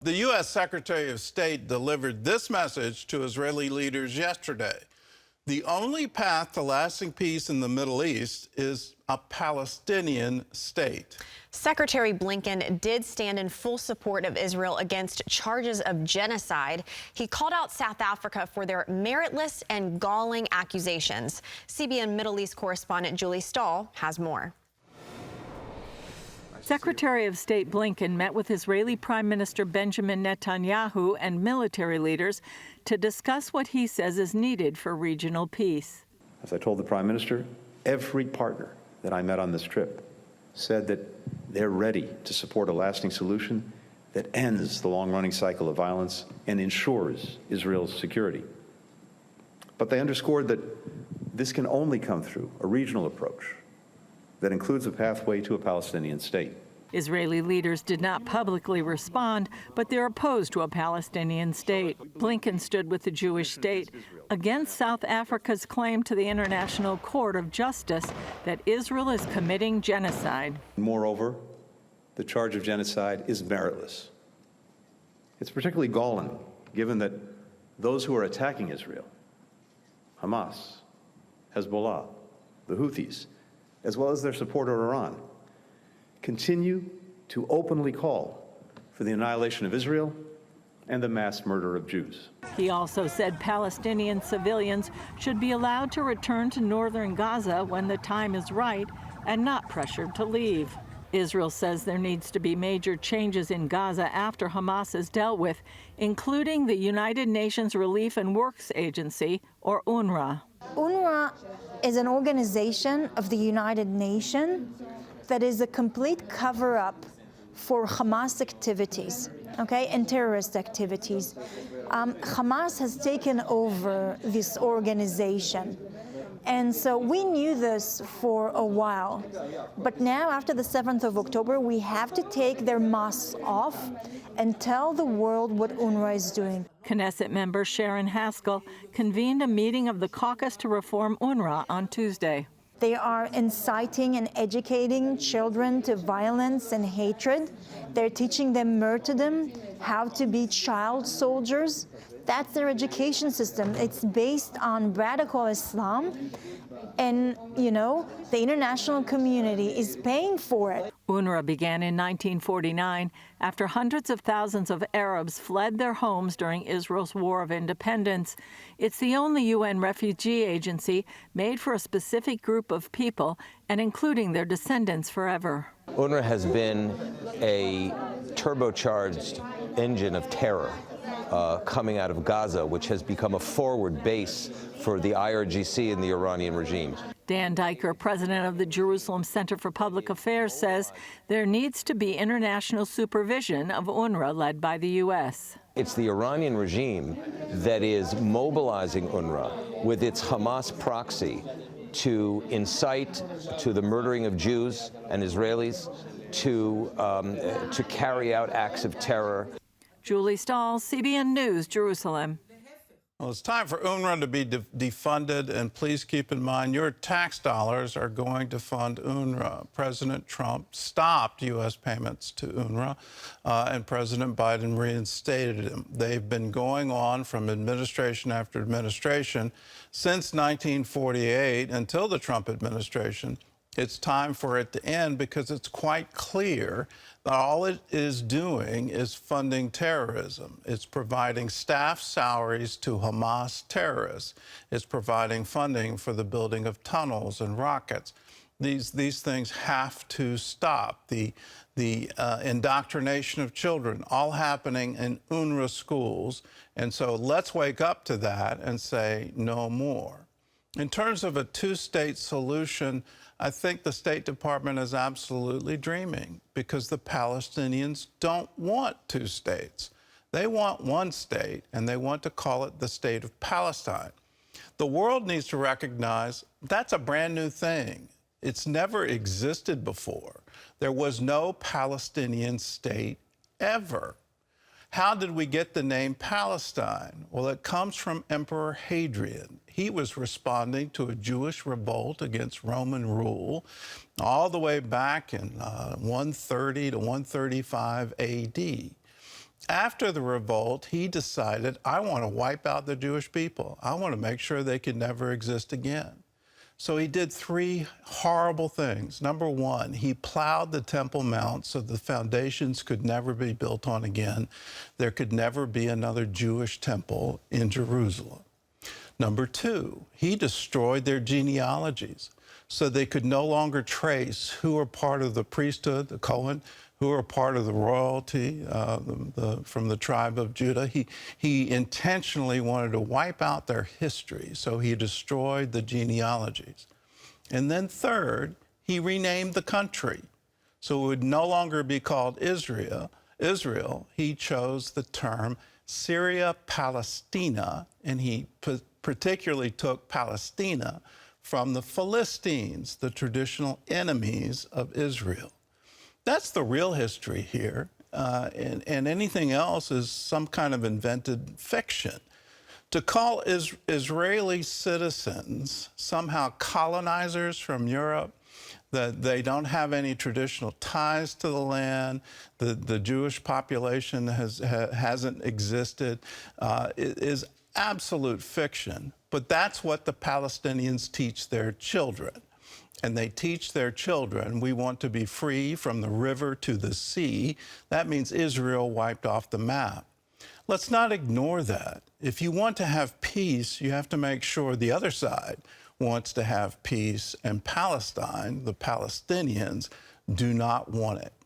The U.S. Secretary of State delivered this message to Israeli leaders yesterday. The only path to lasting peace in the Middle East is a Palestinian state. Secretary Blinken did stand in full support of Israel against charges of genocide. He called out South Africa for their meritless and galling accusations. CBN Middle East correspondent Julie Stahl has more. Secretary of State Blinken met with Israeli Prime Minister Benjamin Netanyahu and military leaders to discuss what he says is needed for regional peace. As I told the Prime Minister, every partner that I met on this trip said that they're ready to support a lasting solution that ends the long-running cycle of violence and ensures Israel's security. But they underscored that this can only come through a regional approach that includes a pathway to a Palestinian state. Israeli leaders did not publicly respond, but they're opposed to a Palestinian state. Blinken stood with the Jewish state against South Africa's claim to the International Court of Justice that Israel is committing genocide. Moreover, the charge of genocide is meritless. It's particularly galling, given that those who are attacking Israel, Hamas, Hezbollah, the Houthis, as well as their supporter Iran, continue to openly call for the annihilation of Israel and the mass murder of Jews. He also said Palestinian civilians should be allowed to return to northern Gaza when the time is right and not pressured to leave. Israel says there needs to be major changes in Gaza after Hamas is dealt with, including the United Nations Relief and Works Agency, or UNRWA. UNRWA is an organization of the United Nations that is a complete cover-up for Hamas activities, okay, and terrorist activities. Hamas has taken over this organization. And so we knew this for a while. But now, after the 7th of October, we have to take their masks off and tell the world what UNRWA is doing. Knesset member Sharon Haskell convened a meeting of the caucus to reform UNRWA on Tuesday. They are inciting and educating children to violence and hatred. They're teaching them martyrdom, how to be child soldiers. That's their education system. It's based on radical Islam. And, you know, the international community is paying for it. UNRWA began in 1949 after hundreds of thousands of Arabs fled their homes during Israel's War of Independence. It's the only UN refugee agency made for a specific group of people and including their descendants forever. UNRWA has been a turbocharged engine of terror coming out of Gaza, which has become a forward base for the IRGC and the Iranian regime. Dan Diker, president of the Jerusalem Center for Public Affairs, says there needs to be international supervision of UNRWA led by the U.S. It's the Iranian regime that is mobilizing UNRWA with its Hamas proxy to incite to the murdering of Jews and Israelis, to carry out acts of terror. Julie Stahl, CBN News, Jerusalem. Well, it's time for UNRWA to be defunded, and please keep in mind your tax dollars are going to fund UNRWA. President Trump stopped U.S. payments to UNRWA, and President Biden reinstated them. They've been going on from administration after administration since 1948 until the Trump administration. It's time for it to end because it's quite clear that all it is doing is funding terrorism. It's providing staff salaries to Hamas terrorists. It's providing funding for the building of tunnels and rockets. These things have to stop. The indoctrination of children, all happening in UNRWA schools. And so let's wake up to that and say no more. In terms of a two-state solution, I think the State Department is absolutely dreaming because the Palestinians don't want two states. They want one state, and they want to call it the State of Palestine. The world needs to recognize that's a brand new thing. It's never existed before. There was no Palestinian state ever. How did we get the name Palestine? Well, it comes from Emperor Hadrian. He was responding to a Jewish revolt against Roman rule all the way back in 130 to 135 AD. After the revolt, he decided, I want to wipe out the Jewish people. I want to make sure they could never exist again. So he did three horrible things. Number one, he plowed the Temple Mount so the foundations could never be built on again. There could never be another Jewish temple in Jerusalem. Number two, he destroyed their genealogies so they could no longer trace who were part of the priesthood, the Cohen, who were part of the royalty from the tribe of Judah. He intentionally wanted to wipe out their history, so he destroyed the genealogies. And then third, he renamed the country. So it would no longer be called Israel. He chose the term Syria Palestina, and he particularly took Palestina from the Philistines, the traditional enemies of Israel. That's the real history here, and anything else is some kind of invented fiction. To call Israeli citizens somehow colonizers from Europe, that they don't have any traditional ties to the land, the Jewish population hasn't existed, is absolute fiction. But that's what the Palestinians teach their children. And they teach their children, we want to be free from the river to the sea. That means Israel wiped off the map. Let's not ignore that. If you want to have peace, you have to make sure the other side wants to have peace, and Palestine, the Palestinians, do not want it.